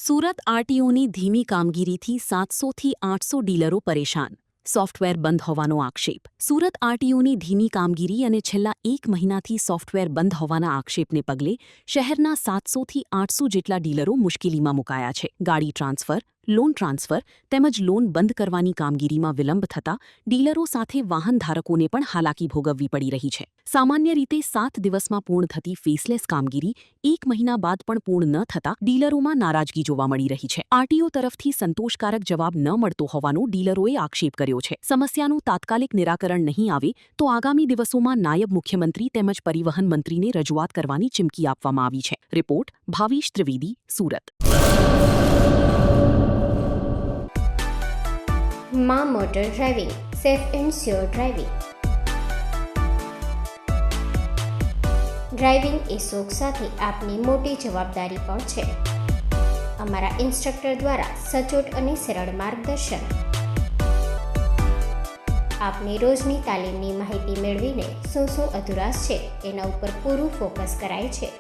સુરત આરટીઓની ધીમી કામગીરીથી 700થી 800 ડીલરો પરેશાન. સોફ્ટવેર બંધ હોવાનો આક્ષેપ. સુરત આરટીઓની ધીમી કામગીરી અને છેલ્લા 1 મહિનાથી સોફ્ટવેર બંધ હોવાના આક્ષેપને પગલે શહેરના 700થી 800 જેટલા ડીલરો મુશ્કેલીમાં મુકાયા છે. ગાડી ટ્રાન્સફર, લોન ટ્રાન્સફર તેમજ લોન બંધ કરવાની કામગીરીમાં વિલંબ થતાં ડીલરો સાથે વાહનધારકોને પણ હાલાકી ભોગવવી પડી રહી છે. સામાન્ય રીતે 7 દિવસમાં પૂર્ણ થતી ફેસલેસ કામગીરી 1 મહિના બાદ પણ પૂર્ણ ન થતાં ડીલરોમાં નારાજગી જોવા મળી રહી છે. આરટીઓ તરફથી સંતોષકારક જવાબ ન મળતો હોવાનો ડીલરોએ આક્ષેપ કર્યો છે. સમસ્યાનું તાત્કાલિક નિરાકરણ નહીં આવે તો આગામી દિવસોમાં નાયબ મુખ્યમંત્રી તેમજ પરિવહન મંત્રીને રજૂઆત કરવાની ચીમકી આપવામાં આવી છે. રિપોર્ટ ભાવેશ ત્રિવેદી, સુરત. માં motor driving, safe and sure driving. Driving એ શોખ સાથે આપની મોટી જવાબદારી પણ છે. અમારા ઇન્સ્ટ્રક્ટર દ્વારા સચોટ અને સરળ માર્ગદર્શન. આપની રોજની તાલીમની માહિતી મેળવીને શું અધુરાશ છે તેના ઉપર પૂરું ફોકસ કરાય છે.